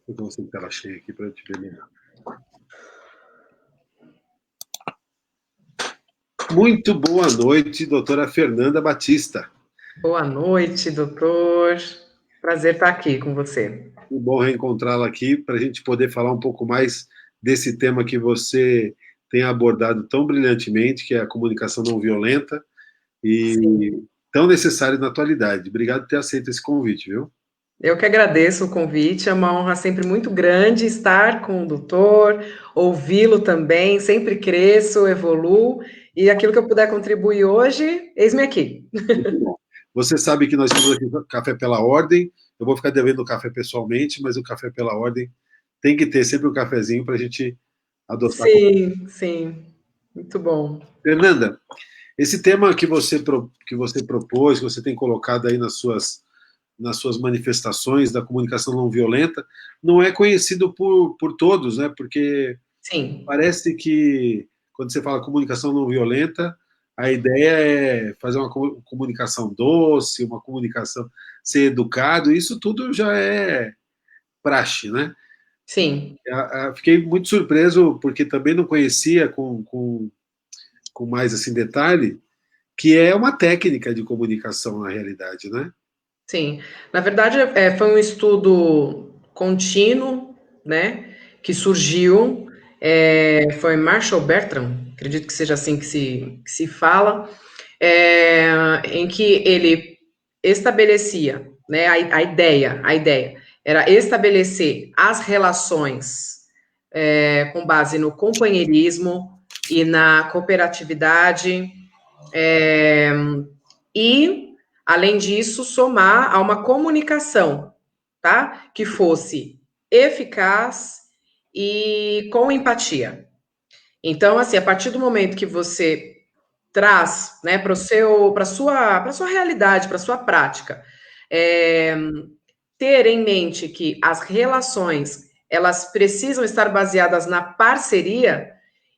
Eu vou sem tela cheia aqui para te ver melhor. Muito boa noite, doutora Fernanda Batista. Boa noite, doutor. Prazer estar aqui com você. Muito bom reencontrá-la aqui para a gente poder falar um pouco mais desse tema que você tem abordado tão brilhantemente, que é a comunicação não violenta Sim, e tão necessário na atualidade. Obrigado por ter aceito esse convite, viu? eu que agradeço o convite. É uma honra sempre muito grande estar com o doutor, ouvi-lo também. Sempre cresço, evoluo e aquilo que eu puder contribuir hoje, eis-me aqui. Muito bom. Você sabe que nós temos aqui o Café pela Ordem. Eu vou ficar devendo o café pessoalmente, mas o Café pela Ordem tem que ter sempre um cafezinho para a gente adotar. Sim, sim, muito bom. Fernanda, esse tema que você propôs, que você tem colocado aí nas suas manifestações da comunicação não violenta, não é conhecido por todos, né? Porque Sim, parece que quando você fala comunicação não violenta, a ideia é fazer uma comunicação doce, uma comunicação ser educado, isso tudo já é praxe, né? sim. Fiquei muito surpreso porque também não conhecia com mais assim detalhe que é uma técnica de comunicação na realidade, né? Sim, na verdade, foi um estudo contínuo, né, que surgiu, foi Marshall Bertrand, acredito que seja assim que se fala, em que ele estabelecia, né, a ideia era estabelecer as relações com base no companheirismo e na cooperatividade, é, e, além disso, somar a uma comunicação, tá? Que fosse eficaz e com empatia. Então, assim, a partir do momento que você traz, né, para sua realidade, para sua prática, é, ter em mente que as relações elas precisam estar baseadas na parceria,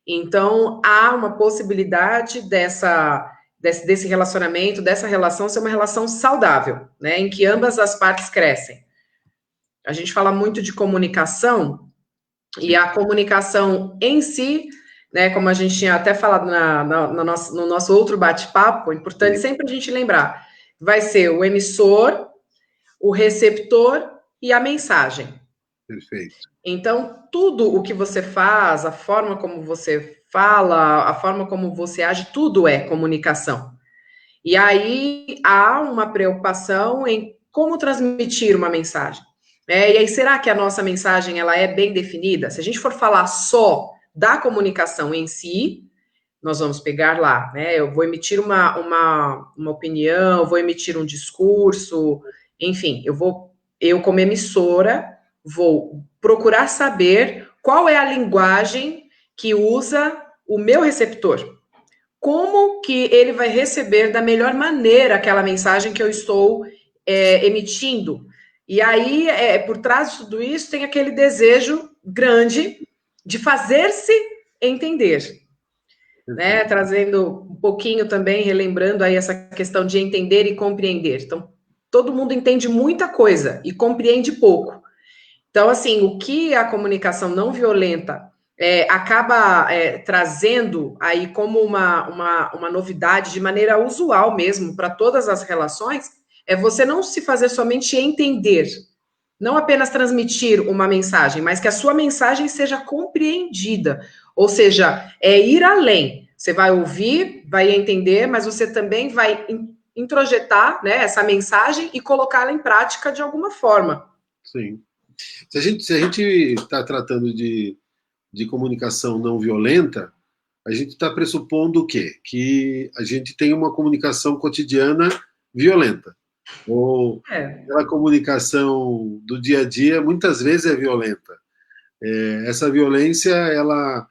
então há uma possibilidade desse relacionamento, dessa relação ser uma relação saudável, né, em que ambas as partes crescem. A gente fala muito de comunicação, e Sim, a comunicação em si, né, como a gente tinha até falado no nosso outro bate-papo, é importante sim, sempre a gente lembrar, vai ser o emissor, o receptor e a mensagem. perfeito. Então, tudo o que você faz, a forma como você fala, a forma como você age, tudo é comunicação. E aí há uma preocupação em como transmitir uma mensagem. E aí, será que a nossa mensagem ela é bem definida? Se a gente for falar só da comunicação em si, nós vamos pegar lá, né? Eu vou emitir uma opinião, vou emitir um discurso, enfim, eu como emissora, vou procurar saber qual é a linguagem que usa o meu receptor. Como que ele vai receber da melhor maneira aquela mensagem que eu estou emitindo? E aí, por trás de tudo isso, tem aquele desejo grande de fazer-se entender, né? Perfeito. Trazendo um pouquinho também, relembrando aí essa questão de entender e compreender. Então, todo mundo entende muita coisa e compreende pouco. Então, assim, o que a comunicação não violenta acaba trazendo aí como uma novidade de maneira usual mesmo para todas as relações, é você não se fazer somente entender, não apenas transmitir uma mensagem, mas que a sua mensagem seja compreendida. Ou seja, é ir além. Você vai ouvir, vai entender, mas você também vai introjetar, né, essa mensagem e colocá-la em prática de alguma forma. Sim. Se a gente está tratando de comunicação não violenta, a gente está pressupondo o quê? Que a gente tem uma comunicação cotidiana violenta. Ou É. aquela comunicação do dia a dia, muitas vezes é violenta. Essa violência, ela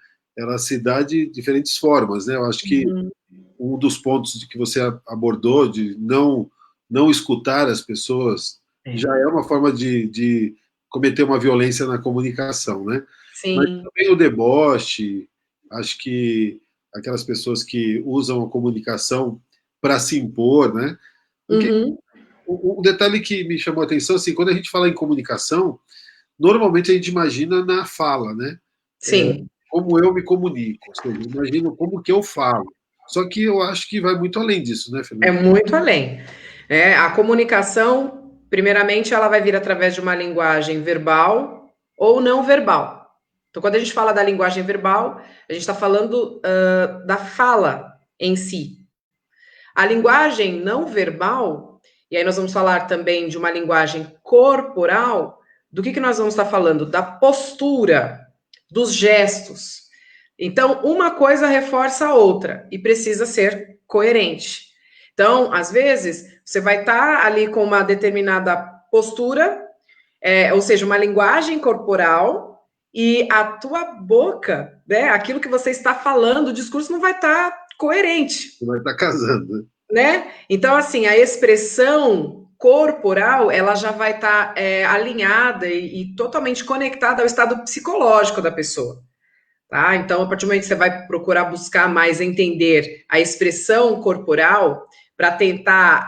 se dá de diferentes formas, né? Eu acho que Uhum. um dos pontos de que você abordou, de não escutar as pessoas, já É. é uma forma de cometer uma violência na comunicação, né? Mas Sim. também o deboche, acho que aquelas pessoas que usam a comunicação para se impor, né? Porque Uhum. o detalhe que me chamou a atenção, assim, quando a gente fala em comunicação, normalmente a gente imagina na fala, né? Sim, Como eu me comunico, ou seja, eu imagino como que eu falo. Só que eu acho que vai muito além disso, né, é Fernando? muito além. A comunicação, primeiramente, ela vai vir através de uma linguagem verbal ou não verbal. Então, quando a gente fala da linguagem verbal, a gente está falando da fala em si. A linguagem não verbal, e aí nós vamos falar também de uma linguagem corporal, do que nós vamos estar falando? Da postura, dos gestos. Então, uma coisa reforça a outra e precisa ser coerente. Então, às vezes, você vai estar ali com uma determinada postura, ou seja, uma linguagem corporal, e a tua boca, né, aquilo que você está falando, o discurso não vai estar coerente, Você vai estar casando, né? né? Então, assim, a expressão corporal, ela já vai estar alinhada e totalmente conectada ao estado psicológico da pessoa. Tá? Então, a partir do momento que você vai procurar buscar mais entender a expressão corporal para tentar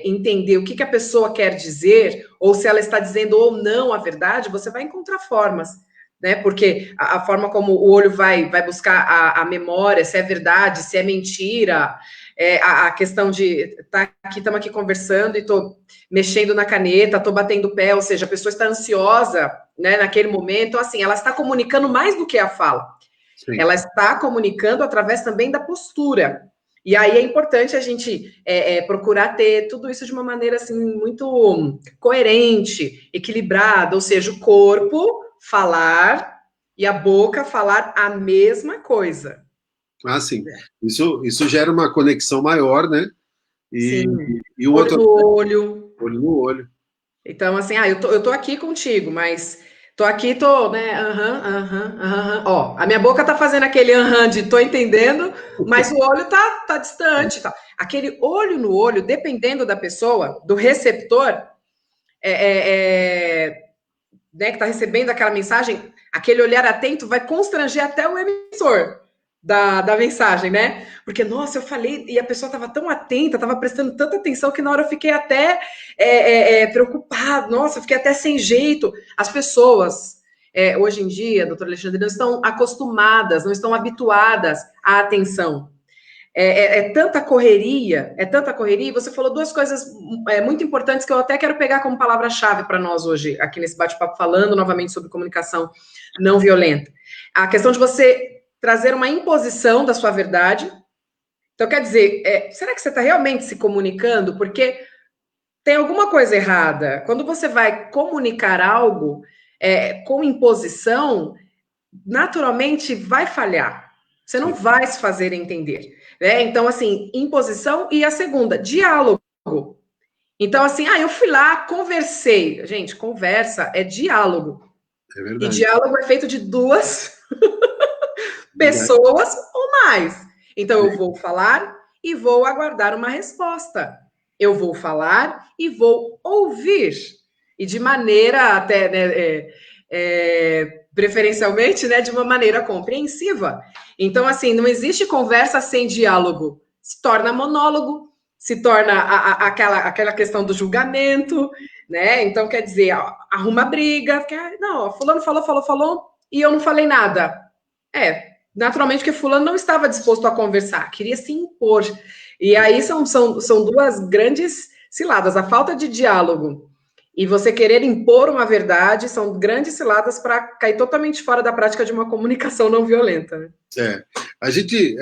entender o que a pessoa quer dizer, ou se ela está dizendo ou não a verdade, você vai encontrar formas, né? Porque a forma como o olho vai buscar a memória, se é verdade, se é mentira, a questão de estamos aqui conversando e estou mexendo na caneta, estou batendo o pé, ou seja, a pessoa está ansiosa, né, naquele momento, então, assim, ela está comunicando mais do que a fala. Sim. Ela está comunicando através também da postura. E aí é importante a gente procurar ter tudo isso de uma maneira assim muito coerente, equilibrada, ou seja, o corpo falar e a boca falar a mesma coisa. Ah, sim. Isso gera uma conexão maior, né? E, Sim, e um olho outro no olho. olho no olho. Então, assim, eu tô aqui contigo, mas tô aqui, tô, né? Aham, aham, aham. Ó, a minha boca tá fazendo aquele aham de tô entendendo, mas o olho tá distante, tá? Aquele olho no olho, dependendo da pessoa, do receptor, é, é, é, né, que tá recebendo aquela mensagem, aquele olhar atento vai constranger até o emissor da mensagem, né? Porque, nossa, eu falei, e a pessoa estava tão atenta, estava prestando tanta atenção que na hora eu fiquei até preocupado, nossa, eu fiquei até sem jeito. As pessoas, hoje em dia, doutor Alexandre, não estão acostumadas, não estão habituadas à atenção. É tanta correria. Você falou duas coisas muito importantes que eu até quero pegar como palavra-chave para nós hoje, aqui nesse bate-papo, falando novamente sobre comunicação não violenta. A questão de você trazer uma imposição da sua verdade. Então, quer dizer, será que você está realmente se comunicando? Porque tem alguma coisa errada. Quando você vai comunicar algo com imposição, naturalmente vai falhar. Você não Sim. vai se fazer entender. Né? Então, assim, imposição e a segunda, diálogo. Então, assim, eu fui lá, conversei. Gente, conversa é diálogo. É E verdade. diálogo é feito de duas Verdade. pessoas ou mais. Então, eu vou falar e vou aguardar uma resposta. Eu vou falar e vou ouvir. E de maneira até, né, preferencialmente, né, de uma maneira compreensiva. Então, assim, não existe conversa sem diálogo. Se torna monólogo, se torna aquela questão do julgamento, né? Então, quer dizer, arruma briga, porque, não, fulano falou, e eu não falei nada. Naturalmente, porque fulano não estava disposto a conversar, queria se impor. E aí são duas grandes ciladas. A falta de diálogo e você querer impor uma verdade são grandes ciladas para cair totalmente fora da prática de uma comunicação não violenta. Né? É. A gente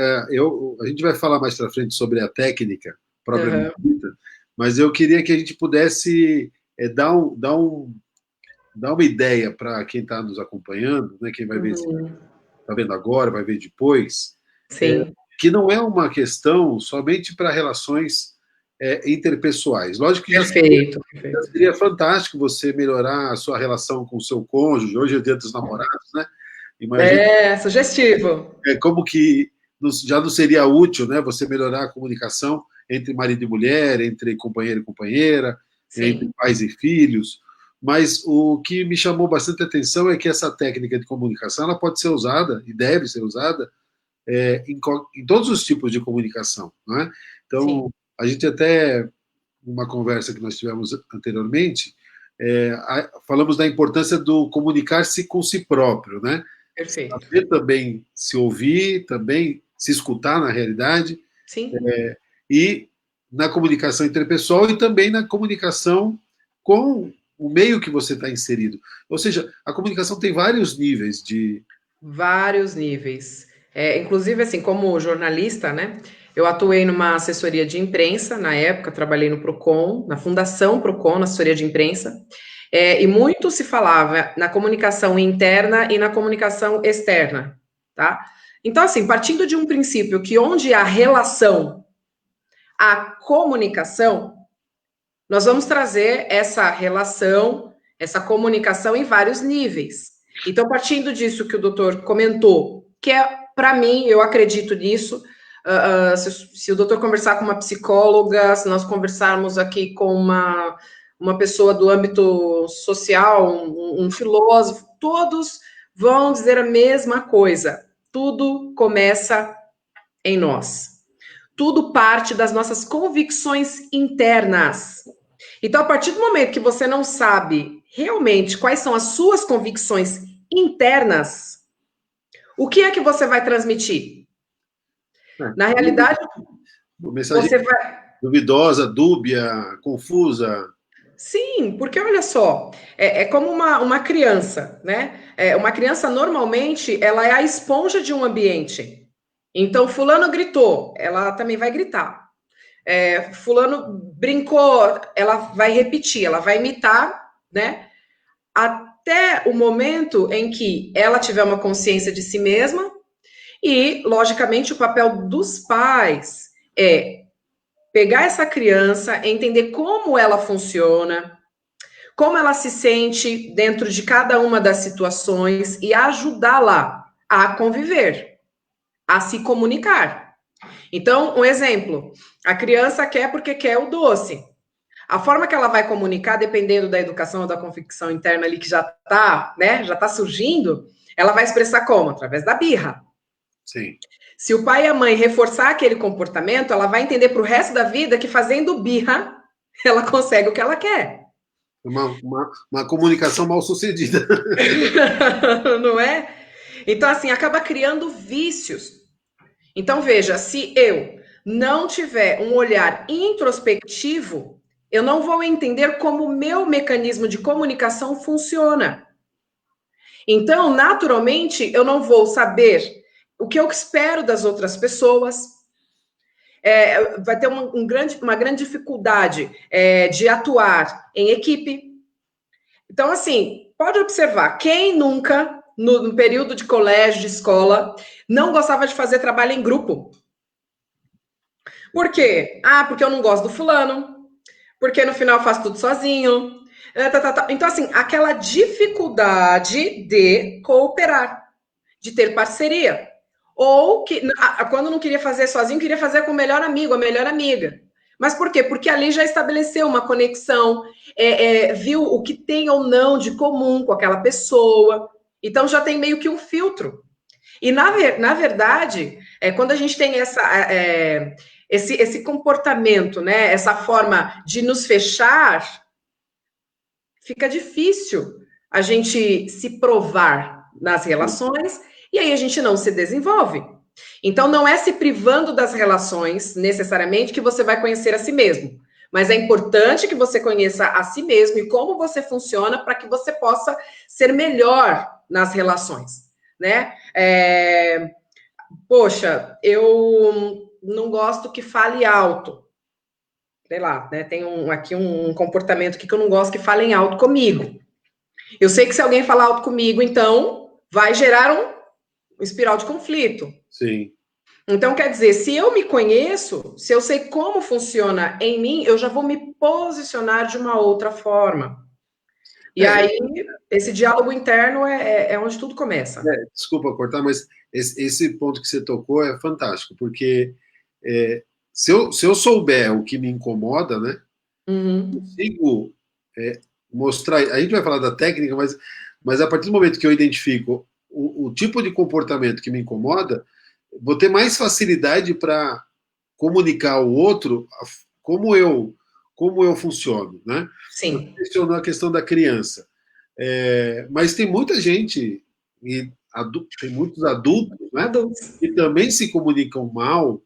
vai falar mais para frente sobre a técnica propriamente Uhum, dita, mas eu queria que a gente pudesse dar uma ideia para quem está nos acompanhando, né, quem vai ver, uhum, está vendo agora, vai ver depois, sim, que não é uma questão somente para relações interpessoais. Lógico que perfeito, já perfeito. seria fantástico você melhorar a sua relação com o seu cônjuge, hoje é o dia dos namorados, né? Imagina Sugestivo. como que já não seria útil, né, você melhorar a comunicação entre marido e mulher, entre companheiro e companheira, entre Sim, pais e filhos. Mas o que me chamou bastante atenção é que essa técnica de comunicação ela pode ser usada e deve ser usada em todos os tipos de comunicação, né? sim. Então, a gente até uma conversa que nós tivemos anteriormente, falamos da importância do comunicar-se com si próprio, né? Perfeito. Saber também se ouvir, também se escutar na realidade, Sim. e na comunicação interpessoal e também na comunicação com o meio que você está inserido. Ou seja, a comunicação tem vários níveis de. Vários níveis. Inclusive, assim, como jornalista, né? Eu atuei numa assessoria de imprensa, na época, trabalhei no Procon, na Fundação Procon, na assessoria de imprensa, e muito se falava na comunicação interna e na comunicação externa, tá? Então, assim, partindo de um princípio que onde há relação, há comunicação, nós vamos trazer essa relação, essa comunicação em vários níveis. Então, partindo disso que o doutor comentou, que é, para mim, eu acredito nisso, se o doutor conversar com uma psicóloga, se nós conversarmos aqui com uma pessoa do âmbito social, um filósofo, todos vão dizer a mesma coisa. Tudo começa em nós. Tudo parte das nossas convicções internas. Então, a partir do momento que você não sabe realmente quais são as suas convicções internas, o que é que você vai transmitir? Na realidade, Uma mensagem você vai. duvidosa, dúbia, confusa. Sim, porque olha só, é como uma criança, né? Uma criança, normalmente, ela é a esponja de um ambiente. Então, fulano gritou, ela também vai gritar. Fulano brincou, ela vai repetir, ela vai imitar, né? Até o momento em que ela tiver uma consciência de si mesma e, logicamente, o papel dos pais é pegar essa criança, entender como ela funciona, como ela se sente dentro de cada uma das situações e ajudá-la a conviver, a se comunicar. Então, um exemplo, a criança quer porque quer o doce. A forma que ela vai comunicar, dependendo da educação ou da convicção interna ali que já está, né, já está surgindo, ela vai expressar como? Através da birra. Sim. Se o pai e a mãe reforçar aquele comportamento, ela vai entender para o resto da vida que fazendo birra, ela consegue o que ela quer. Uma comunicação mal sucedida. Não é? Então, assim, acaba criando vícios. Então, veja, se eu não tiver um olhar introspectivo, eu não vou entender como o meu mecanismo de comunicação funciona. Então, naturalmente, eu não vou saber o que eu espero das outras pessoas. Vai ter uma grande dificuldade de atuar em equipe. Então, assim, pode observar, quem nunca, no período de colégio, de escola, não gostava de fazer trabalho em grupo? Por quê? Ah, porque eu não gosto do fulano, porque no final eu faço tudo sozinho. Então, assim, aquela dificuldade de cooperar, de ter parceria. Ou que, quando não queria fazer sozinho, queria fazer com o melhor amigo, a melhor amiga. Mas por quê? Porque ali já estabeleceu uma conexão, viu o que tem ou não de comum com aquela pessoa. Então já tem meio que um filtro. E na verdade, quando a gente tem esse comportamento, né, essa forma de nos fechar, fica difícil a gente se provar nas relações e aí a gente não se desenvolve. Então, não é se privando das relações, necessariamente, que você vai conhecer a si mesmo. Mas é importante que você conheça a si mesmo e como você funciona para que você possa ser melhor nas relações, né? Poxa, eu não gosto que fale alto. Sei lá, né? Tem aqui um comportamento aqui que eu não gosto que falem alto comigo. Eu sei que se alguém falar alto comigo, então vai gerar um espiral de conflito. Sim. Então, quer dizer, se eu me conheço, se eu sei como funciona em mim, eu já vou me posicionar de uma outra forma. E aí, esse diálogo interno é onde tudo começa. Desculpa cortar, mas esse ponto que você tocou é fantástico, porque se eu souber o que me incomoda, né, Uhum. consigo mostrar. A gente vai falar da técnica, mas a partir do momento que eu identifico o tipo de comportamento que me incomoda, vou ter mais facilidade para comunicar ao outro como eu como eu funciono, né? Você Sim. mencionou a questão da criança. Mas tem muita gente, tem muitos adultos, né, Adultos. que também se comunicam mal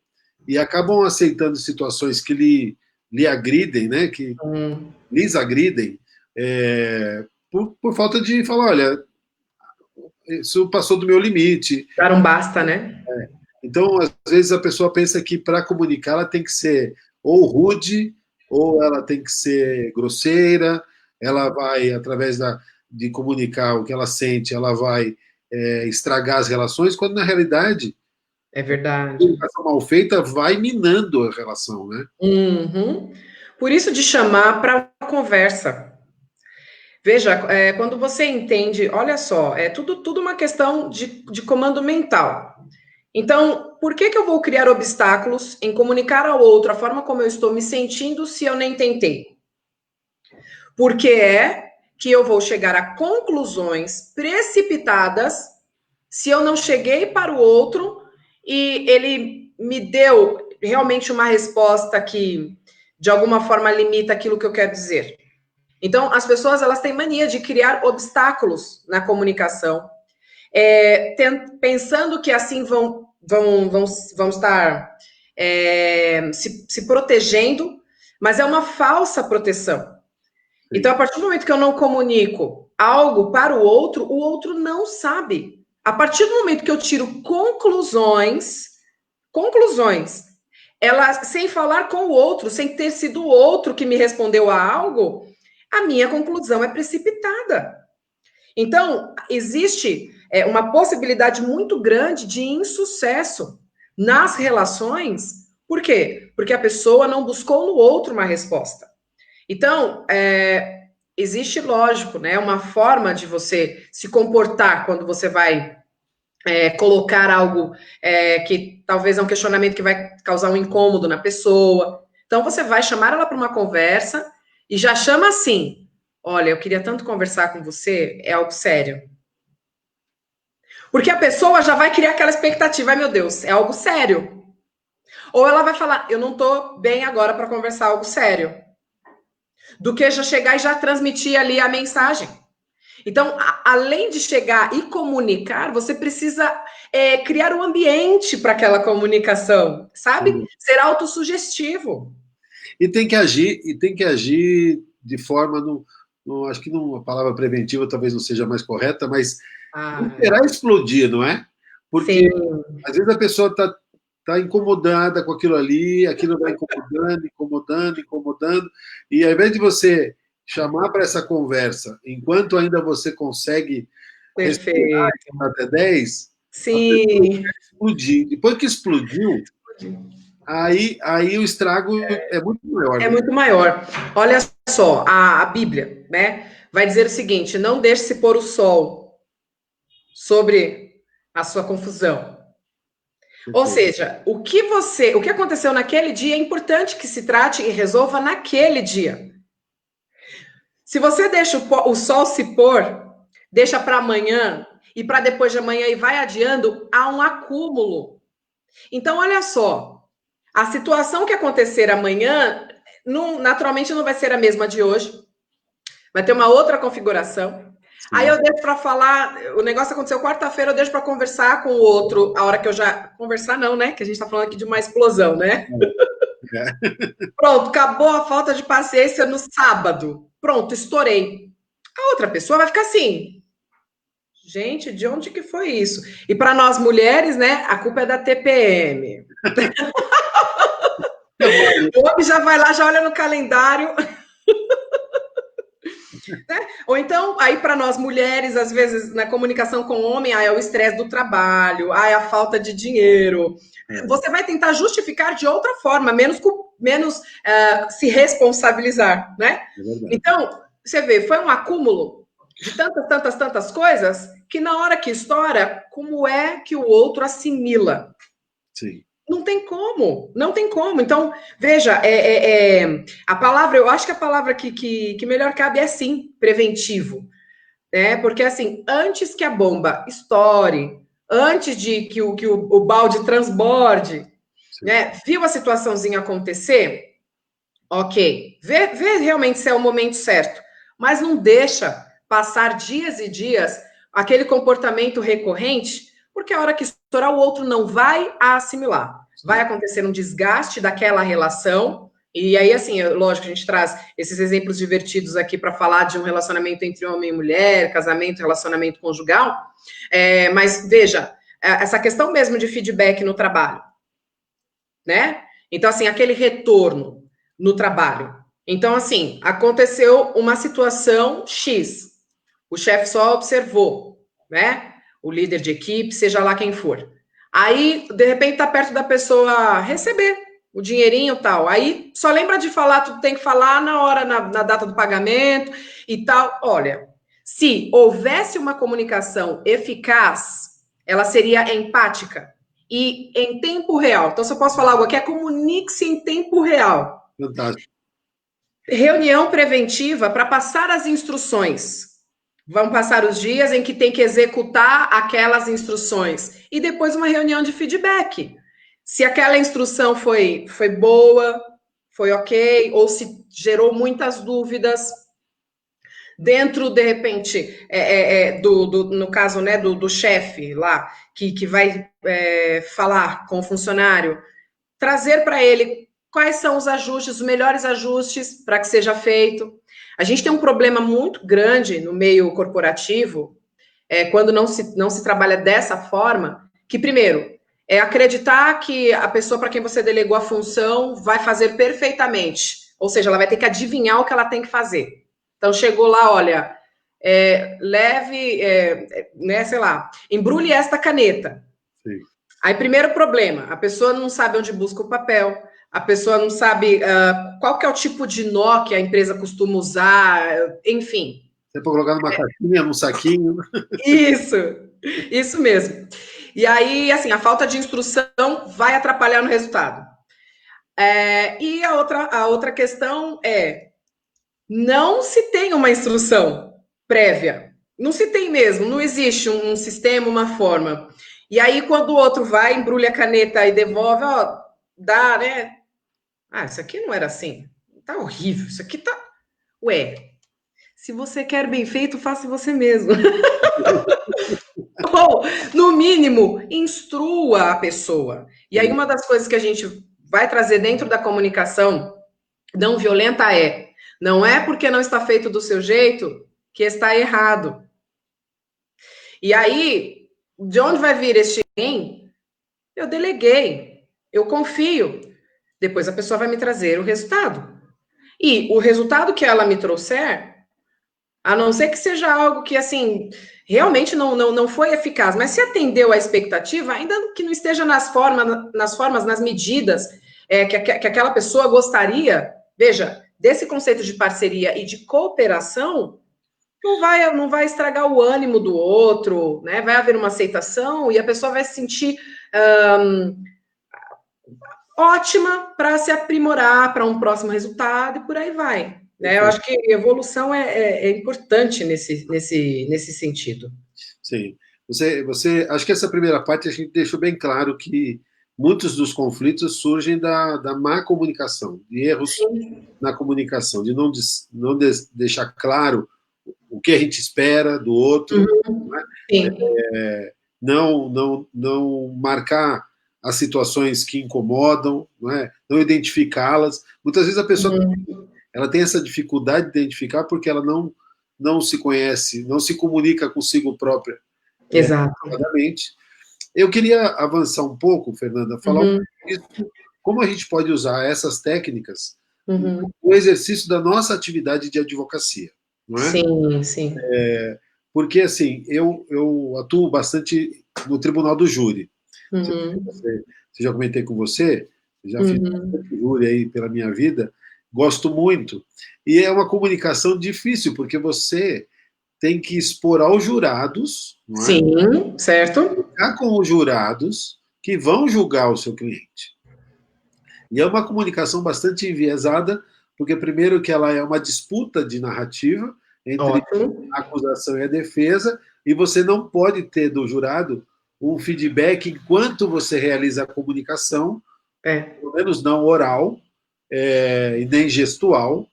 e acabam aceitando situações que lhe agridem, né, que Hum, lhes agridem, por falta de falar, olha, isso passou do meu limite. dar um basta, né? Então, às vezes a pessoa pensa que para comunicar ela tem que ser ou rude, ou ela tem que ser grosseira, ela vai, através de comunicar o que ela sente, ela vai estragar as relações, quando na realidade É a verdade. comunicação mal feita vai minando a relação, né? Uhum. Por isso de chamar para uma conversa. Veja, quando você entende, olha só, é tudo uma questão de comando mental. Então, por que eu vou criar obstáculos em comunicar ao outro a forma como eu estou me sentindo se eu nem tentei? Porque é que eu vou chegar a conclusões precipitadas se eu não cheguei para o outro e ele me deu realmente uma resposta que de alguma forma limita aquilo que eu quero dizer. Então, as pessoas elas têm mania de criar obstáculos na comunicação, pensando que assim vão estar se protegendo, mas é uma falsa proteção. Então, Sim. a partir do momento que eu não comunico algo para o outro não sabe. A partir do momento que eu tiro conclusões, ela sem falar com o outro, sem ter sido o outro que me respondeu a algo, a minha conclusão é precipitada. Então, existe uma possibilidade muito grande de insucesso nas relações. Por quê? Porque a pessoa não buscou no outro uma resposta. Então, existe, lógico, né, uma forma de você se comportar quando você vai colocar algo que talvez é um questionamento que vai causar um incômodo na pessoa. Então, você vai chamar ela para uma conversa e já chama assim: olha, eu queria tanto conversar com você, é algo sério. Porque a pessoa já vai criar aquela expectativa, ai meu Deus, é algo sério. Ou ela vai falar, eu não estou bem agora para conversar algo sério. Do que já chegar e já transmitir ali a mensagem. Então, além de chegar e comunicar, você precisa criar um ambiente para aquela comunicação, sabe? Ser autossugestivo. E tem que agir de forma, acho que a palavra preventiva talvez não seja mais correta, mas não Ah, esperar explodir, não é? Porque sim, às vezes a pessoa está incomodada com aquilo vai incomodando, incomodando, incomodando, e ao invés de você chamar para essa conversa, enquanto ainda você consegue respirar e perfeito. contar até 10, a pessoa Sim. quer explodir. Depois que explodiu, aí o estrago é muito maior, É né? muito maior. Olha só, a Bíblia, né? Vai dizer o seguinte: não deixe-se pôr o sol sobre a sua confusão. Ou Perfeito. seja, o que aconteceu naquele dia é importante que se trate e resolva naquele dia. Se você deixa o sol se pôr, deixa para amanhã e para depois de amanhã e vai adiando, há um acúmulo. Então, olha só, a situação que acontecer amanhã, naturalmente não vai ser a mesma de hoje, vai ter uma outra configuração. Aí Sim. eu deixo para falar, o negócio aconteceu quarta-feira, eu deixo para conversar com o outro, a hora que eu já. Conversar não, né? Que a gente está falando aqui de uma explosão, né? É. Pronto, acabou a falta de paciência no sábado. Pronto, estourei. A outra pessoa vai ficar assim. Gente, de onde que foi isso? E para nós mulheres, né, a culpa é da TPM. O homem já vai lá, já olha no calendário, né? Ou então, aí para nós mulheres, às vezes, na comunicação com o homem, é o estresse do trabalho, é a falta de dinheiro. É, Você vai tentar justificar de outra forma, menos se responsabilizar, né? é verdade. Então, você vê, foi um acúmulo de tantas coisas que na hora que estoura, como é que o outro assimila? Sim. Não tem como, não tem como. Então, veja, a palavra, eu acho que a palavra que melhor cabe é sim, preventivo. Né? Porque assim, antes que a bomba estoure, antes de que o balde transborde, Sim. né? Viu a situaçãozinha acontecer? Ok, vê realmente se é o momento certo, mas não deixa passar dias e dias aquele comportamento recorrente, porque a hora que estourar o outro não vai assimilar. Vai acontecer um desgaste daquela relação, e aí, assim, lógico, a gente traz esses exemplos divertidos aqui para falar de um relacionamento entre homem e mulher, casamento, relacionamento conjugal, mas veja, essa questão mesmo de feedback no trabalho, né? Então, assim, aquele retorno no trabalho. Então, assim, aconteceu uma situação X. O chefe só observou, né? O líder de equipe, seja lá quem for. Aí, de repente, tá perto da pessoa receber o dinheirinho e tal. Aí só lembra de falar, tu tem que falar na hora, na data do pagamento e tal. Olha, se houvesse uma comunicação eficaz, ela seria empática e em tempo real. Então, se eu posso falar algo aqui, é comunique-se em tempo real. Fantástico. Reunião preventiva para passar as instruções. Vão passar os dias em que tem que executar aquelas instruções. E depois uma reunião de feedback. Se aquela instrução foi boa, foi ok, ou se gerou muitas dúvidas. Dentro, de repente, no caso, né, do chefe lá, que vai falar com o funcionário, trazer para ele quais são os ajustes, os melhores ajustes para que seja feito. A gente tem um problema muito grande no meio corporativo, quando não se trabalha dessa forma, que, primeiro, é acreditar que a pessoa para quem você delegou a função vai fazer perfeitamente. Ou seja, ela vai ter que adivinhar o que ela tem que fazer. Então, chegou lá, olha, leve, né, sei lá, embrulhe esta caneta. Sim. Aí, primeiro problema, a pessoa não sabe onde busca o papel, a pessoa não sabe qual que é o tipo de nó que a empresa costuma usar, enfim. Você pode colocar numa caixinha, num saquinho. Isso mesmo. E aí, assim, a falta de instrução vai atrapalhar no resultado. E a outra questão é, não se tem uma instrução prévia. Não se tem mesmo, não existe um sistema, uma forma. E aí, quando o outro vai, embrulha a caneta e devolve, ó, dá, né? Ah, isso aqui não era assim. Tá horrível, isso aqui tá. Ué, se você quer bem feito, faça você mesmo. Ou, no mínimo, instrua a pessoa. E aí, uma das coisas que a gente vai trazer dentro da comunicação não violenta não é porque não está feito do seu jeito que está errado. E aí, de onde vai vir este bem? Eu deleguei, eu confio. Depois a pessoa vai me trazer o resultado. E o resultado que ela me trouxer, a não ser que seja algo que, assim, realmente não foi eficaz, mas se atendeu à expectativa, ainda que não esteja nas formas, nas medidas que aquela pessoa gostaria, veja, desse conceito de parceria e de cooperação, não vai estragar o ânimo do outro, né? Vai haver uma aceitação e a pessoa vai se sentir ótima para se aprimorar para um próximo resultado e por aí vai. Né? Eu acho que evolução é importante nesse sentido. Sim. Acho que essa primeira parte a gente deixou bem claro que muitos dos conflitos surgem da má comunicação, de erros Sim. na comunicação, de não deixar claro o que a gente espera do outro, né? Sim. Não marcar as situações que incomodam, não identificá-las. Muitas vezes a pessoa ela tem essa dificuldade de identificar porque ela não se conhece, não se comunica consigo própria. Exato. Eu queria avançar um pouco, Fernanda, falar um pouco disso, como a gente pode usar essas técnicas no exercício da nossa atividade de advocacia, não é? Sim, sim. Porque, assim, eu atuo bastante no Tribunal do Júri. Já comentei com você, já fiz júri aí pela minha vida, gosto muito. E é uma comunicação difícil, porque você tem que expor aos jurados, não é? Sim, certo. Ficar com os jurados que vão julgar o seu cliente. E é uma comunicação bastante enviesada, porque primeiro que ela é uma disputa de narrativa entre a acusação e a defesa, e você não pode ter do jurado um feedback enquanto você realiza a comunicação, pelo menos não oral, e nem gestual,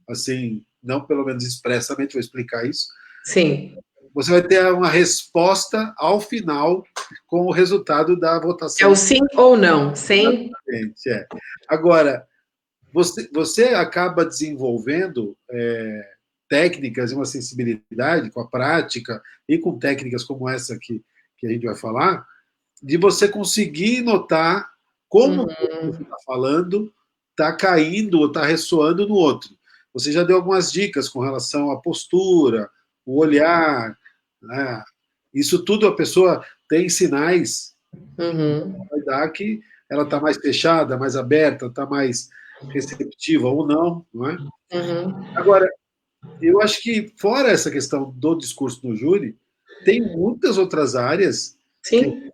assim, não pelo menos expressamente, vou explicar isso. Sim. Você vai ter uma resposta ao final com o resultado da É o votação. sim ou não, sem. É. Agora, você acaba desenvolvendo técnicas e uma sensibilidade com a prática e com técnicas como essa que a gente vai falar, de você conseguir notar como o que você está falando está caindo ou está ressoando no outro. Você já deu algumas dicas com relação à postura, o olhar, né? Isso tudo a pessoa tem sinais Uhum, vai dar que ela está mais fechada, mais aberta, está mais receptiva ou não, não é? uhum. Agora, eu acho que fora essa questão do discurso no júri, tem muitas outras áreas que Sim,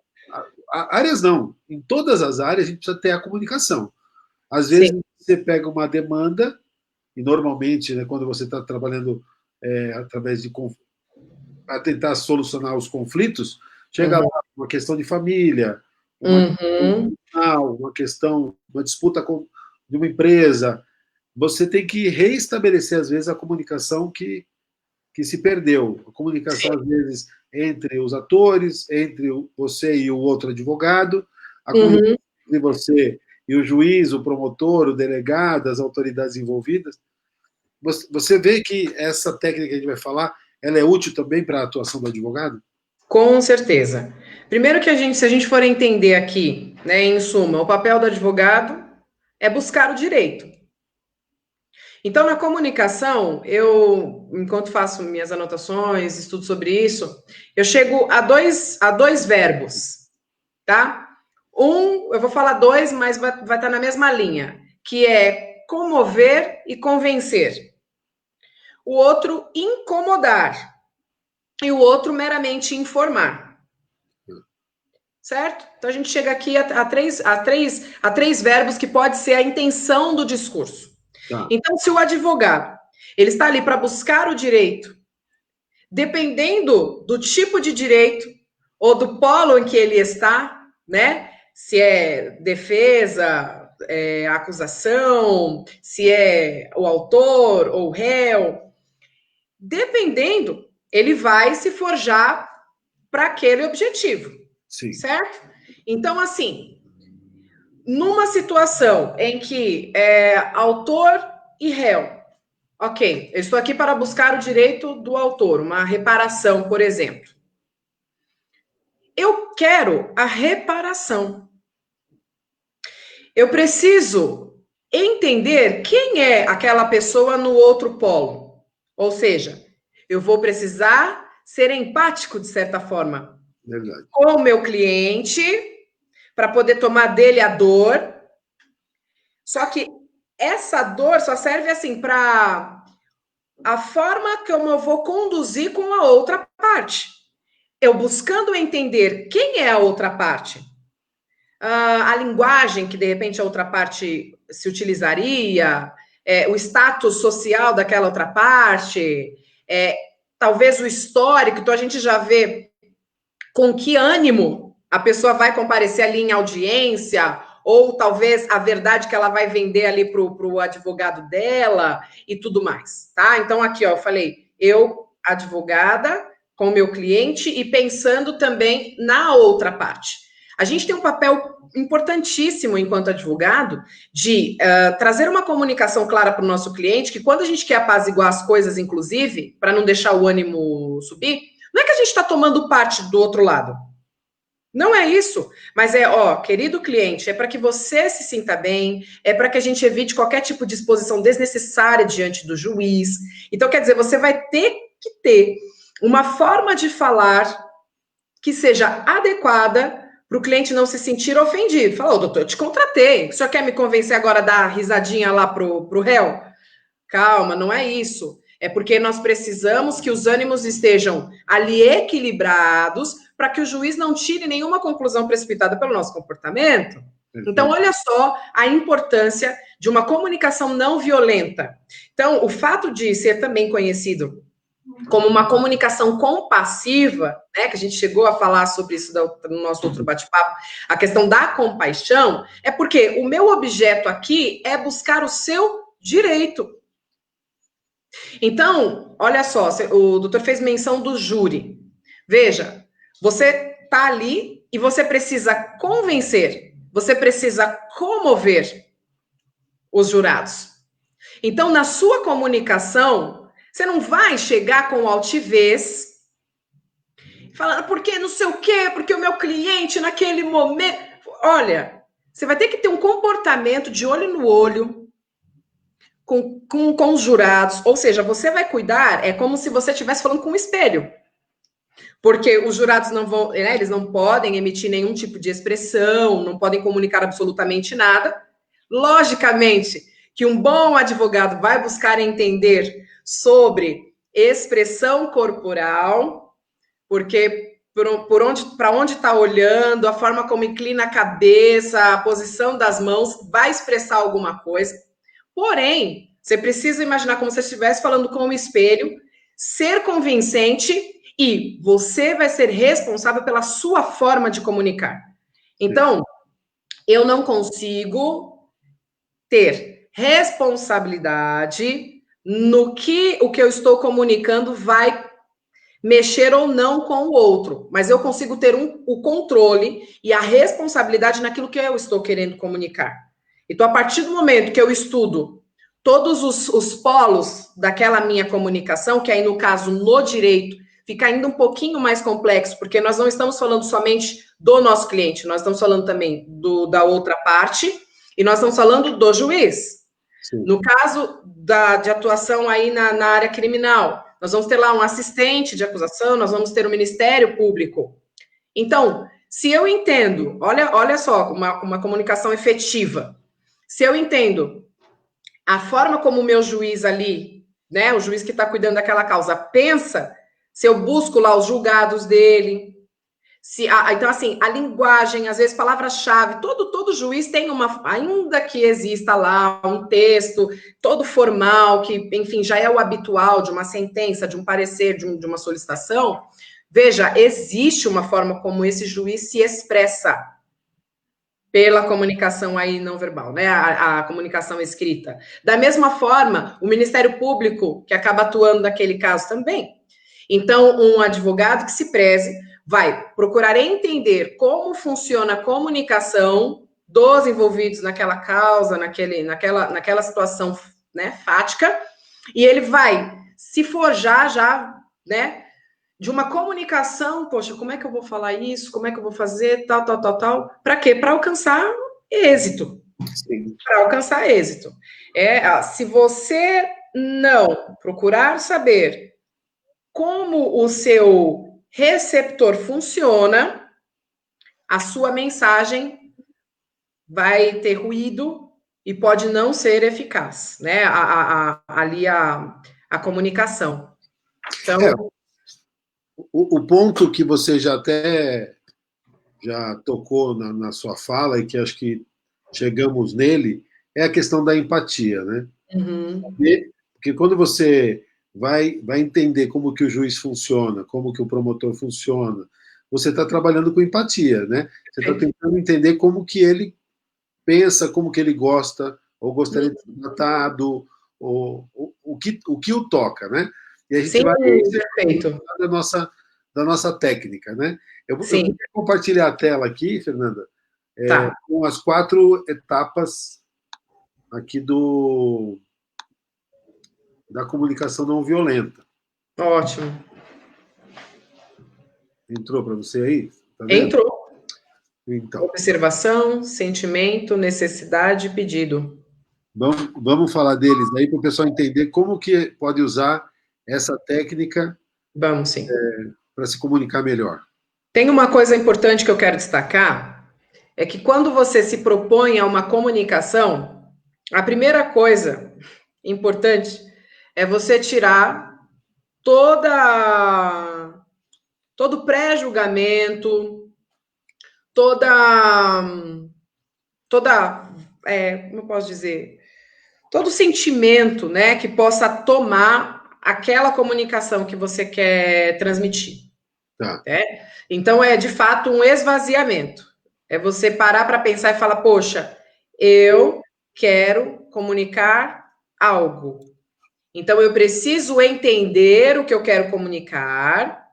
áreas não, em todas as áreas a gente precisa ter a comunicação. Às sim. vezes você pega uma demanda e normalmente, né, quando você está trabalhando através de para tentar solucionar os conflitos, chega Uhum, lá uma questão de família, uma questão uhum. profissional, uma questão, uma disputa de uma empresa. Você tem que reestabelecer, às vezes, a comunicação que se perdeu. A comunicação, às vezes, entre os atores, entre você e o outro advogado, a comunicação Uhum. entre você e o juiz, o promotor, o delegado, as autoridades envolvidas. Você vê que essa técnica que a gente vai falar, ela é útil também para a atuação do advogado? Com certeza. Primeiro que se a gente for entender aqui, né, em suma, o papel do advogado é buscar o direito. Então, na comunicação, eu, enquanto faço minhas anotações, estudo sobre isso, eu chego a dois verbos, tá? Um, eu vou falar dois, mas vai estar na mesma linha, que é comover e convencer. O outro, incomodar. E o outro, meramente informar. Certo? Então a gente chega aqui a três verbos que pode ser a intenção do discurso. Tá. Então, se o advogado ele está ali para buscar o direito, dependendo do tipo de direito ou do polo em que ele está, né? Se é defesa, acusação, se é o autor ou o réu, dependendo, ele vai se forjar para aquele objetivo, Sim. certo? Então, assim, numa situação em que autor e réu, ok, eu estou aqui para buscar o direito do autor, uma reparação, por exemplo. Eu quero a reparação. Eu preciso entender quem é aquela pessoa no outro polo. Ou seja, eu vou precisar ser empático, de certa forma, Verdade. com o meu cliente, para poder tomar dele a dor. Só que essa dor só serve assim para a forma como eu vou conduzir com a outra parte. Eu buscando entender quem é a outra parte, a linguagem que de repente a outra parte se utilizaria, o status social daquela outra parte, talvez o histórico, então a gente já vê com que ânimo a pessoa vai comparecer ali em audiência, ou talvez a verdade que ela vai vender ali para o advogado dela e tudo mais, tá? Então, aqui, ó, eu falei, eu, advogada, com o meu cliente e pensando também na outra parte. A gente tem um papel importantíssimo enquanto advogado de trazer uma comunicação clara para o nosso cliente, que quando a gente quer apaziguar as coisas, inclusive, para não deixar o ânimo subir, não é que a gente está tomando parte do outro lado. Não é isso, mas querido cliente, é para que você se sinta bem, é para que a gente evite qualquer tipo de exposição desnecessária diante do juiz. Então, quer dizer, você vai ter que ter uma forma de falar que seja adequada para o cliente não se sentir ofendido. Fala, doutor, eu te contratei, o senhor quer me convencer agora a dar risadinha lá pro réu? Calma, não é isso. É porque nós precisamos que os ânimos estejam ali equilibrados para que o juiz não tire nenhuma conclusão precipitada pelo nosso comportamento. Então, Perfeito. olha só a importância de uma comunicação não violenta. Então, o fato de ser também conhecido como uma comunicação compassiva, né, que a gente chegou a falar sobre isso no nosso outro bate-papo, a questão da compaixão, é porque o meu objeto aqui é buscar o seu direito. Então, olha só, o doutor fez menção do júri. Veja, você está ali e você precisa convencer, você precisa comover os jurados. Então, na sua comunicação, você não vai chegar com altivez, falando porque não sei o quê, porque o meu cliente naquele momento. Olha, você vai ter que ter um comportamento de olho no olho com os jurados. Ou seja, você vai cuidar, é como se você estivesse falando com um espelho. Porque os jurados não vão, né, eles não podem emitir nenhum tipo de expressão, não podem comunicar absolutamente nada. Logicamente que um bom advogado vai buscar entender sobre expressão corporal, porque para onde está olhando, a forma como inclina a cabeça, a posição das mãos, vai expressar alguma coisa. Porém, você precisa imaginar como se estivesse falando com um espelho, ser convincente e você vai ser responsável pela sua forma de comunicar. Então, eu não consigo ter responsabilidade no que o que eu estou comunicando vai mexer ou não com o outro, mas eu consigo ter o controle e a responsabilidade naquilo que eu estou querendo comunicar. Então, a partir do momento que eu estudo todos os polos daquela minha comunicação, que aí no caso no direito fica ainda um pouquinho mais complexo, porque nós não estamos falando somente do nosso cliente, nós estamos falando também da outra parte e nós estamos falando do juiz. Sim. No caso de atuação aí na área criminal, nós vamos ter lá um assistente de acusação, nós vamos ter o Ministério Público. Então, se eu entendo, olha só, uma comunicação efetiva, se eu entendo a forma como o meu juiz ali, né, o juiz que está cuidando daquela causa, pensa, se eu busco lá os julgados dele, então, assim, a linguagem, às vezes, palavra-chave, todo juiz tem ainda que exista lá um texto todo formal, que, enfim, já é o habitual de uma sentença, de um parecer, de uma solicitação. Veja, existe uma forma como esse juiz se expressa pela comunicação aí não verbal, né? A comunicação escrita. Da mesma forma, o Ministério Público, que acaba atuando naquele caso também. Então, um advogado que se preze vai procurar entender como funciona a comunicação dos envolvidos naquela causa, naquela situação, né, fática, e ele vai se forjar já, né, de uma comunicação, poxa, como é que eu vou falar isso? Como é que eu vou fazer? Tal. Para quê? Para alcançar êxito. Para alcançar êxito. Se você não procurar saber como o seu receptor funciona, a sua mensagem vai ter ruído e pode não ser eficaz, né? Ali a comunicação. Então, o ponto que você já tocou na sua fala e que acho que chegamos nele é a questão da empatia, né? Uhum. Porque quando você vai entender como que o juiz funciona, como que o promotor funciona, você está trabalhando com empatia, né? Você está tentando entender como que ele pensa, como que ele gosta, ou gostaria de ser tratado, ou o que o toca, né? E a gente Sim, vai perfeito. Da nossa técnica, né? Eu queria compartilhar a tela aqui, Fernanda, com as 4 etapas aqui da comunicação não violenta. Ótimo. Entrou para você aí? Tá vendo? Entrou. Então. Observação, sentimento, necessidade, pedido. Vamos falar deles aí para o pessoal entender como que pode usar essa técnica. Vamos sim. Para se comunicar melhor. Tem uma coisa importante que eu quero destacar, é que quando você se propõe a uma comunicação, a primeira coisa importante é você tirar todo pré-julgamento, como eu posso dizer, todo sentimento, né, que possa tomar aquela comunicação que você quer transmitir. Tá. Né? Então, é de fato um esvaziamento. É você parar para pensar e falar: poxa, eu quero comunicar algo. Então, eu preciso entender o que eu quero comunicar,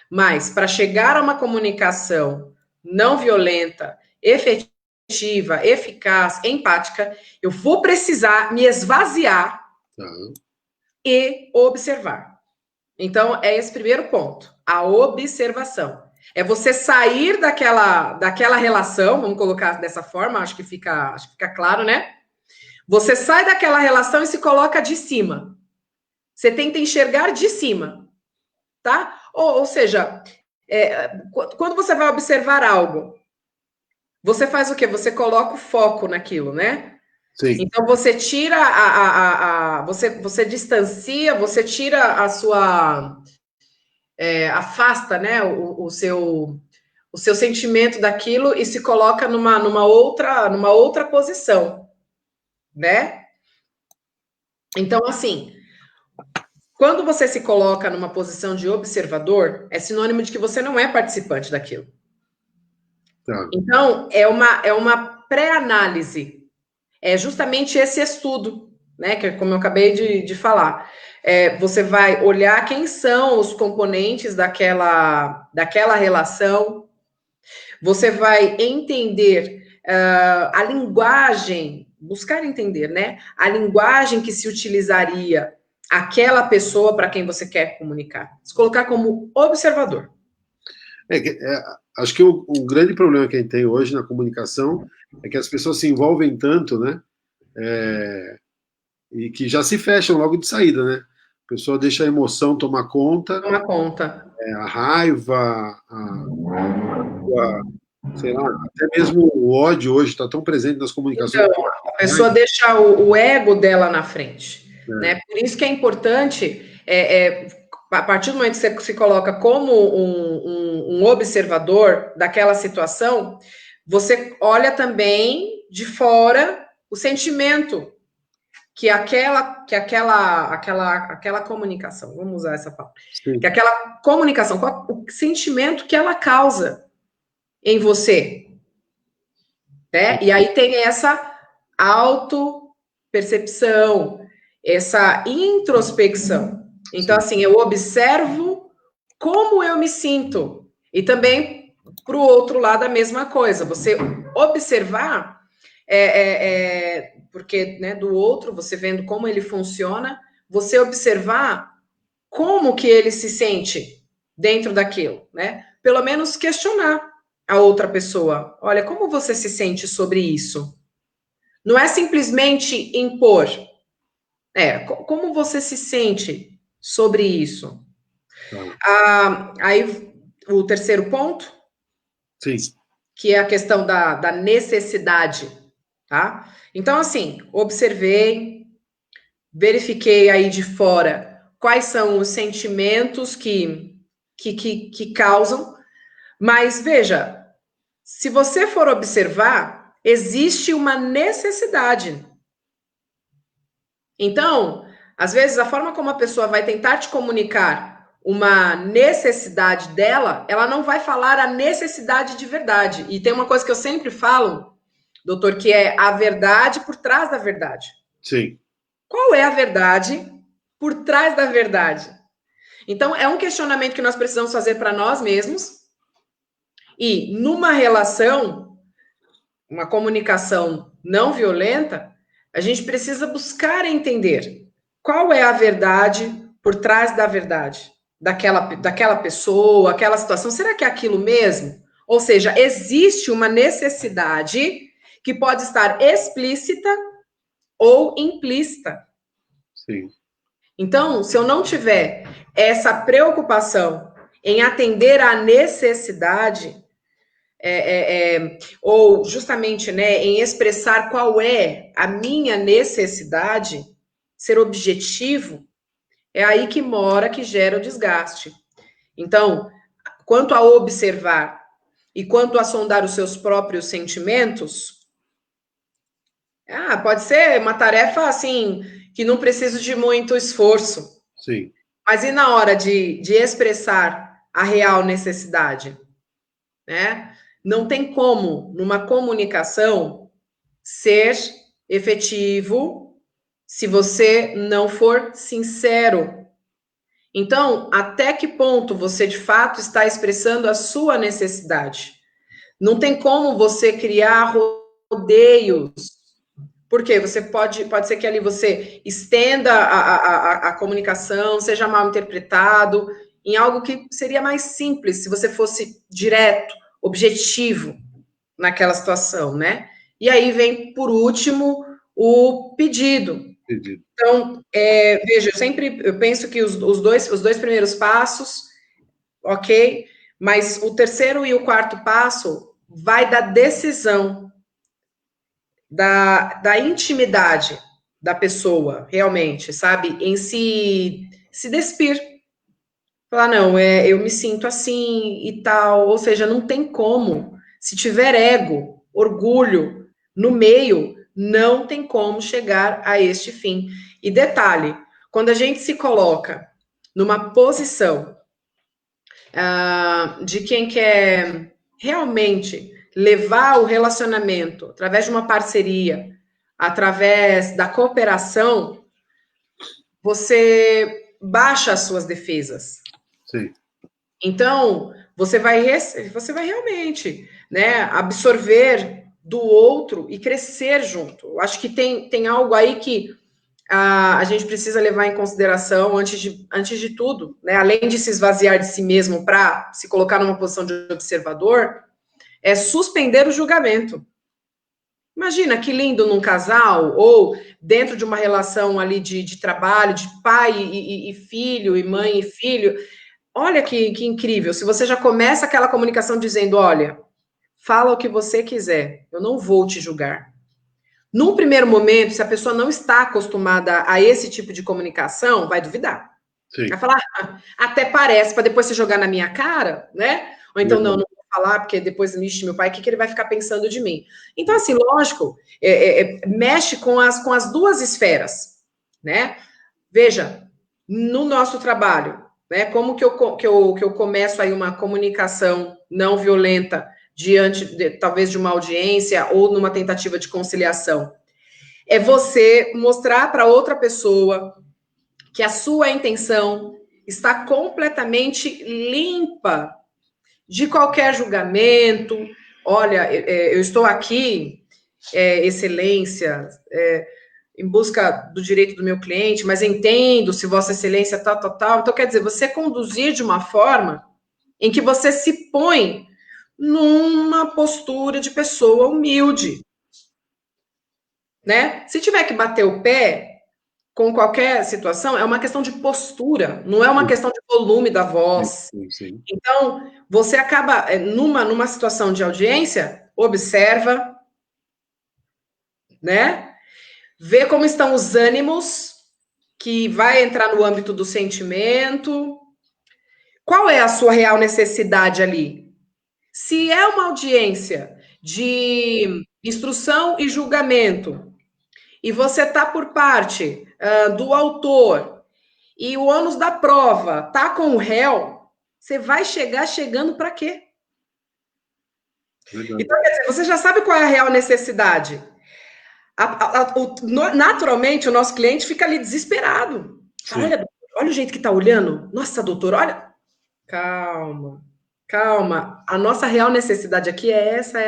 mas para chegar a uma comunicação não violenta, efetiva, eficaz, empática, eu vou precisar me esvaziar Tá. e observar. Então, é esse primeiro ponto, a observação. É você sair daquela relação, vamos colocar dessa forma, acho que fica claro, né? Você sai daquela relação e se coloca de cima. Você tenta enxergar de cima, tá? Ou seja, quando você vai observar algo, você faz o quê? Você coloca o foco naquilo, né? Sim. Então você tira você distancia, você tira a sua afasta, né, o seu sentimento daquilo e se coloca numa outra posição, né? Então, assim, quando você se coloca numa posição de observador, é sinônimo de que você não é participante daquilo. Tá. Então, é uma pré-análise. É justamente esse estudo, né? Que é como eu acabei de falar. Você vai olhar quem são os componentes daquela relação, você vai entender a linguagem, buscar entender, né? A linguagem que se utilizaria aquela pessoa para quem você quer comunicar. Se colocar como observador. Acho que um grande problema que a gente tem hoje na comunicação é que as pessoas se envolvem tanto, né? E que já se fecham logo de saída, né? A pessoa deixa a emoção tomar conta, Toma conta. a raiva, sei lá, até mesmo o ódio hoje está tão presente nas comunicações. Então, a pessoa deixa o ego dela na frente, né? Por isso que é importante, a partir do momento que você se coloca como um observador daquela situação, você olha também de fora o sentimento que aquela comunicação, vamos usar essa palavra, que Sim. aquela comunicação, o sentimento que ela causa em você, né? E aí tem essa autopercepção, essa introspecção. Então, assim, eu observo como eu me sinto. E também, para o outro lado, a mesma coisa. Você observar, porque né, do outro, você vendo como ele funciona, você observar como que ele se sente dentro daquilo, né? Pelo menos questionar a outra pessoa. Olha, como você se sente sobre isso? Não é simplesmente impor. Como você se sente sobre isso? Tá. Aí, o terceiro ponto, Sim. que é a questão da necessidade, tá? Então, assim, observei, verifiquei aí de fora quais são os sentimentos que causam, mas veja, se você for observar, existe uma necessidade. Então, às vezes, a forma como a pessoa vai tentar te comunicar uma necessidade dela, ela não vai falar a necessidade de verdade. E tem uma coisa que eu sempre falo, doutor, que é a verdade por trás da verdade. Sim. Qual é a verdade por trás da verdade? Então, é um questionamento que nós precisamos fazer para nós mesmos. E numa relação, uma comunicação não violenta, a gente precisa buscar entender qual é a verdade por trás da verdade daquela pessoa, aquela situação. Será que é aquilo mesmo? Ou seja, existe uma necessidade que pode estar explícita ou implícita. Sim. Então, se eu não tiver essa preocupação em atender à necessidade, ou justamente, né, em expressar qual é a minha necessidade, ser objetivo, é aí que mora, que gera o desgaste. Então, quanto a observar e quanto a sondar os seus próprios sentimentos, pode ser uma tarefa assim que não precisa de muito esforço. Sim. Mas e na hora de expressar a real necessidade, né? Não tem como, numa comunicação, ser efetivo se você não for sincero. Então, até que ponto você de fato está expressando a sua necessidade? Não tem como você criar rodeios. Porque você pode ser que ali você estenda a comunicação, seja mal interpretado, em algo que seria mais simples se você fosse direto, objetivo naquela situação, né? E aí vem, por último, o pedido. Entendi. Então, veja, eu penso que os dois primeiros passos, ok, mas o terceiro e o quarto passo vai da decisão, da intimidade da pessoa, realmente, sabe? Em se despir. Falar, não, eu me sinto assim e tal. Ou seja, não tem como. Se tiver ego, orgulho no meio, não tem como chegar a este fim. E detalhe, quando a gente se coloca numa posição de quem quer realmente levar o relacionamento através de uma parceria, através da cooperação, você baixa as suas defesas. Sim. Então, você vai realmente, né, absorver do outro e crescer junto. Eu acho que tem algo aí que a gente precisa levar em consideração antes de tudo, né? Além de se esvaziar de si mesmo para se colocar numa posição de observador, é suspender o julgamento. Imagina que lindo num casal, ou dentro de uma relação ali de trabalho, de pai e filho, e mãe e filho. Olha que incrível. Se você já começa aquela comunicação dizendo: olha, fala o que você quiser, eu não vou te julgar. Num primeiro momento, se a pessoa não está acostumada a esse tipo de comunicação, vai duvidar. Sim. Vai falar, até parece, para depois você jogar na minha cara, né? Ou então, não vou falar, porque depois, vixe, meu pai, o que ele vai ficar pensando de mim? Então, assim, lógico, mexe com as duas esferas, né? Veja, no nosso trabalho, né? Como que eu começo aí uma comunicação não violenta diante, talvez, de uma audiência ou numa tentativa de conciliação? É você mostrar para outra pessoa que a sua intenção está completamente limpa de qualquer julgamento. Olha, eu estou aqui, excelência, em busca do direito do meu cliente, mas entendo se Vossa Excelência tal, tal, tal. Então, quer dizer, você conduzir de uma forma em que você se põe numa postura de pessoa humilde, né? Se tiver que bater o pé, com qualquer situação, é uma questão de postura, não é uma questão de volume da voz. Sim, sim. Então, você acaba, numa situação de audiência, observa, né? Vê como estão os ânimos, que vai entrar no âmbito do sentimento. Qual é a sua real necessidade ali? Se é uma audiência de instrução e julgamento, e você está por parte do autor, e o ônus da prova tá com o réu, você vai chegar chegando para quê? Legal. Então, quer dizer, você já sabe qual é a real necessidade. Naturalmente, o nosso cliente fica ali desesperado. Fala, Sim. olha, olha o jeito que tá olhando. Nossa, doutor, olha. Calma, calma. A nossa real necessidade aqui é essa.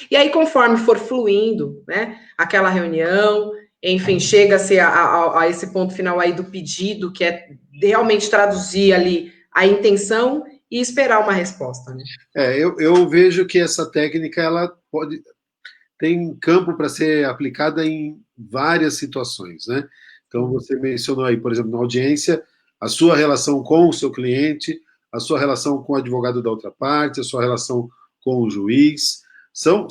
E aí, conforme for fluindo, né, aquela reunião, enfim, chega-se a esse ponto final aí do pedido, que é realmente traduzir ali a intenção e esperar uma resposta, né? Eu vejo que essa técnica ela tem campo para ser aplicada em várias situações, né? Então você mencionou aí, por exemplo, na audiência, a sua relação com o seu cliente, a sua relação com o advogado da outra parte, a sua relação com o juiz, são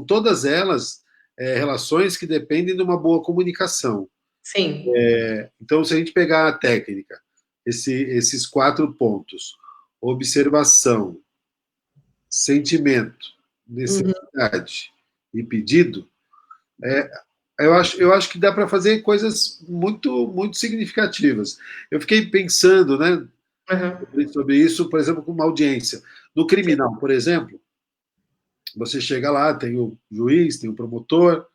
todas elas relações que dependem de uma boa comunicação. Sim. Então, se a gente pegar a técnica, esses 4 pontos: observação, sentimento, Uhum. necessidade e pedido, eu acho que dá para fazer coisas muito, muito significativas. Eu fiquei pensando, né, Aham, sobre isso, por exemplo, com uma audiência. No sim. criminal, por exemplo, você chega lá, tem o juiz, tem o promotor,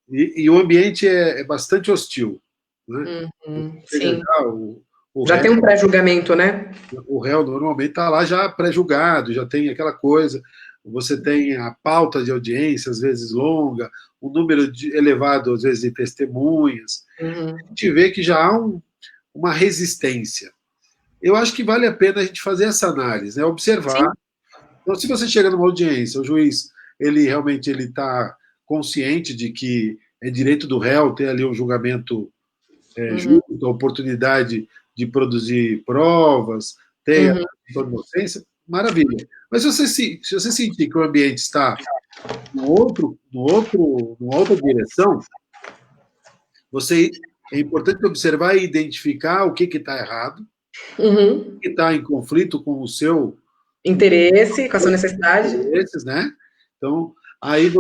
e o ambiente é bastante hostil. Né? Uhum, Chega sim. já, o Já réu, tem um pré-julgamento, né? o réu normalmente está lá já pré-julgado, já tem aquela coisa. Você tem a pauta de audiência, às vezes longa, um número elevado, às vezes, de testemunhas. A Uhum. gente vê que já há uma resistência. Eu acho que vale a pena a gente fazer essa análise, né? Observar. Sim. Então, se você chega numa audiência, o juiz ele realmente ele está consciente de que é direito do réu ter ali um julgamento Uhum. justo, a oportunidade de produzir provas, ter a Uhum. sua inocência, maravilha. Mas se você sentir que o ambiente está numa outra direção, você é importante observar e identificar o que está errado, o Uhum. que está em conflito com o seu Interesse, com a sua necessidade. interesses, né? Então, aí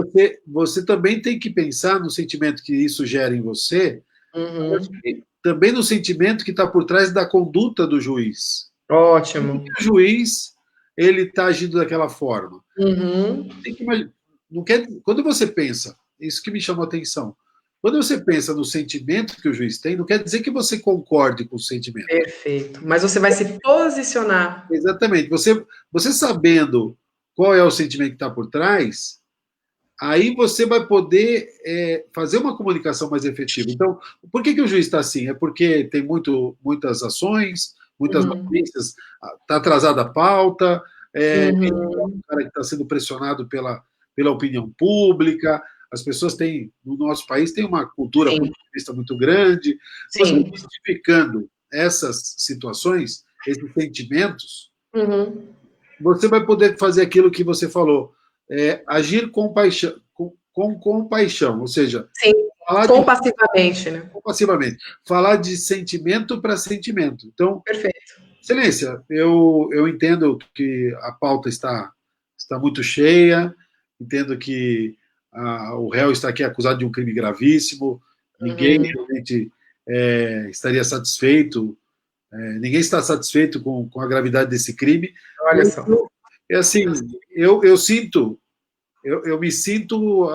você também tem que pensar no sentimento que isso gera em você, Uhum. e também no sentimento que está por trás da conduta do juiz. Por que Ótimo. o juiz ele está agindo daquela forma? Uhum. Tem que não quer, quando você pensa, isso que me chamou a atenção. Quando você pensa no sentimento que o juiz tem, não quer dizer que você concorde com o sentimento. Perfeito. Mas você vai se posicionar. Exatamente. Você sabendo qual é o sentimento que está por trás, aí você vai poder fazer uma comunicação mais efetiva. Então, por que o juiz está assim? É porque tem muitas ações, muitas Uhum. notícias, está atrasada a pauta, ele é um Uhum. cara que está sendo pressionado pela opinião pública, as pessoas têm, no nosso país, tem uma cultura Sim, positivista muito grande. Você sim. identificando essas situações, esses sentimentos, Uhum. você vai poder fazer aquilo que você falou, agir com paixão, com compaixão, ou seja, Sim. falar de Compassivamente, né? compassivamente, falar de sentimento para sentimento. Então, Perfeito. excelência, eu entendo que a pauta está muito cheia, entendo que o réu está aqui acusado de um crime gravíssimo, ninguém Uhum. realmente estaria satisfeito, ninguém está satisfeito com a gravidade desse crime, Olha mas só. é assim, eu sinto, eu me sinto,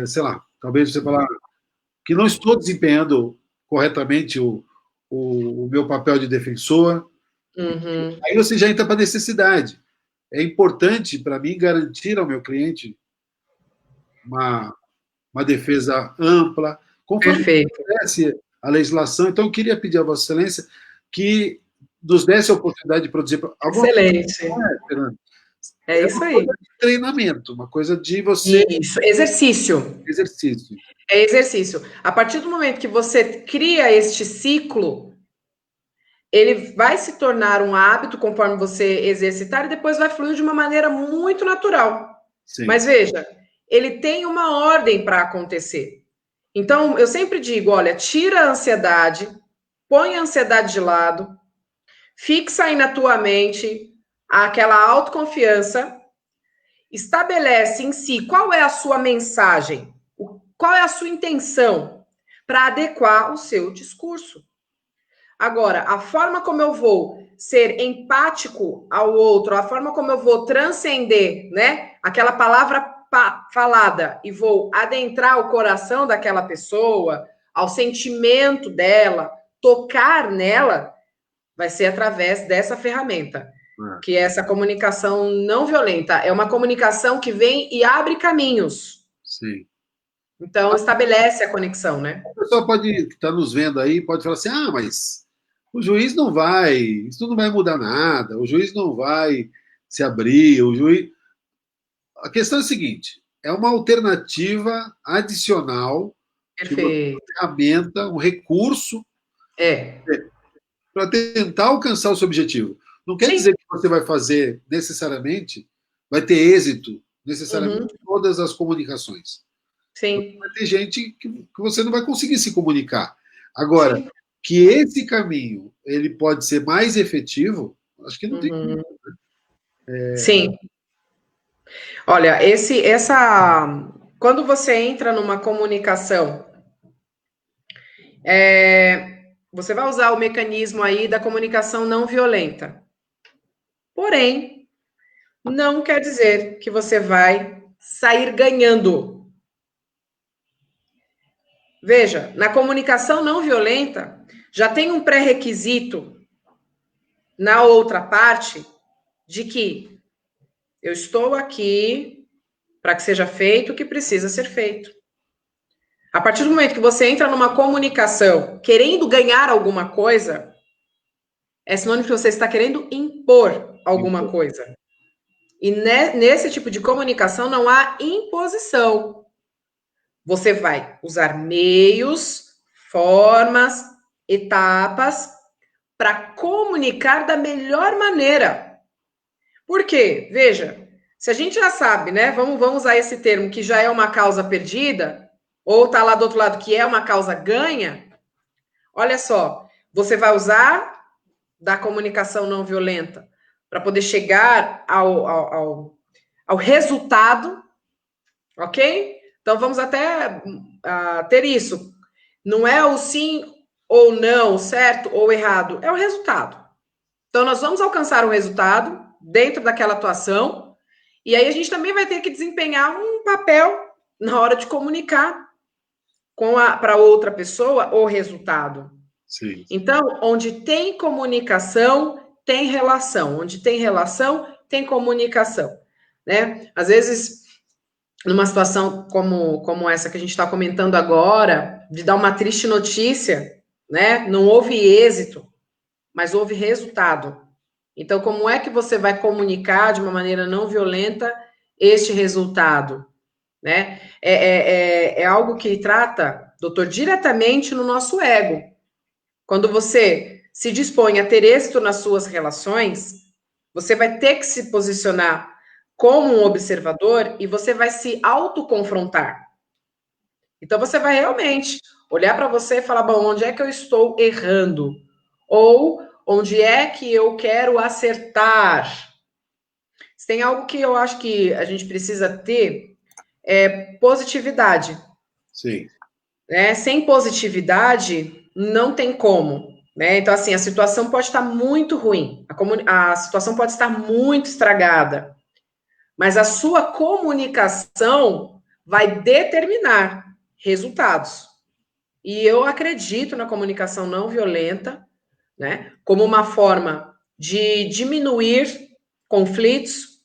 sei lá, talvez você falar que não estou desempenhando corretamente o meu papel de defensor. Uhum. Aí você já entra para a necessidade. É importante para mim garantir ao meu cliente uma, uma defesa ampla, conforme Perfeito. estabelece a legislação. Então, eu queria pedir a Vossa Excelência que nos desse a oportunidade de produzir alguma coisa, Excelente. Fernando, É é isso uma aí. coisa de treinamento, uma coisa de você Isso. Exercício. exercício. É exercício. A partir do momento que você cria este ciclo, ele vai se tornar um hábito conforme você exercitar e depois vai fluir de uma maneira muito natural. Sim, Mas veja, ele tem uma ordem para acontecer. Então, eu sempre digo: olha, tira a ansiedade, põe a ansiedade de lado, fixa aí na tua mente aquela autoconfiança, estabelece em si qual é a sua mensagem, qual é a sua intenção para adequar o seu discurso. Agora, a forma como eu vou ser empático ao outro, a forma como eu vou transcender, né, aquela palavra falada e vou adentrar o coração daquela pessoa, ao sentimento dela, tocar nela, vai ser através dessa ferramenta, é, que é essa comunicação não violenta. É uma comunicação que vem e abre caminhos. sim. Então, estabelece a conexão, né? O pessoal pode estar nos vendo aí, pode falar assim: mas o juiz não vai, isso não vai mudar nada, o juiz não vai se abrir, o juiz. A questão é a seguinte: é uma alternativa adicional que você Perfeito. ferramenta, um recurso É. para tentar alcançar o seu objetivo. Não quer Sim. dizer que você vai fazer necessariamente, vai ter êxito necessariamente Uhum. em todas as comunicações. Sim. Vai ter gente que você não vai conseguir se comunicar. Agora, Sim. que esse caminho ele pode ser mais efetivo, acho que não tem Uhum. dúvida. Sim. Olha, essa quando você entra numa comunicação, você vai usar o mecanismo aí da comunicação não violenta. Porém, não quer dizer que você vai sair ganhando. Veja, na comunicação não violenta, já tem um pré-requisito na outra parte de que eu estou aqui para que seja feito o que precisa ser feito. A partir do momento que você entra numa comunicação querendo ganhar alguma coisa, é sinônimo que você está querendo impor alguma coisa. E nesse tipo de comunicação não há imposição. Você vai usar meios, formas, etapas para comunicar da melhor maneira. Por quê? Veja, se a gente já sabe, né? Vamos usar esse termo que já é uma causa perdida, ou tá lá do outro lado que é uma causa ganha. Olha só, você vai usar da comunicação não violenta para poder chegar ao resultado, ok? Então vamos até ter isso. Não é o sim ou não, certo ou errado, é o resultado. Então nós vamos alcançar o resultado dentro daquela atuação, e aí a gente também vai ter que desempenhar um papel na hora de comunicar para outra pessoa o resultado. Sim. Então, onde tem comunicação, tem relação. Onde tem relação, tem comunicação. Né? Às vezes, numa situação como essa que a gente está comentando agora, de dar uma triste notícia, né? Não houve êxito, mas houve resultado. Então, como é que você vai comunicar de uma maneira não violenta este resultado? Né? É algo que trata, doutor, diretamente no nosso ego. Quando você se dispõe a ter êxito nas suas relações, você vai ter que se posicionar como um observador e você vai se autoconfrontar. Então você vai realmente olhar para você e falar, bom, onde é que eu estou errando? Ou onde é que eu quero acertar? Se tem algo que eu acho que a gente precisa ter, é positividade. Sim. Né? Sem positividade, não tem como. Né? Então, assim, a situação pode estar muito ruim, a situação pode estar muito estragada, mas a sua comunicação vai determinar resultados. E eu acredito na comunicação não violenta, né, como uma forma de diminuir conflitos,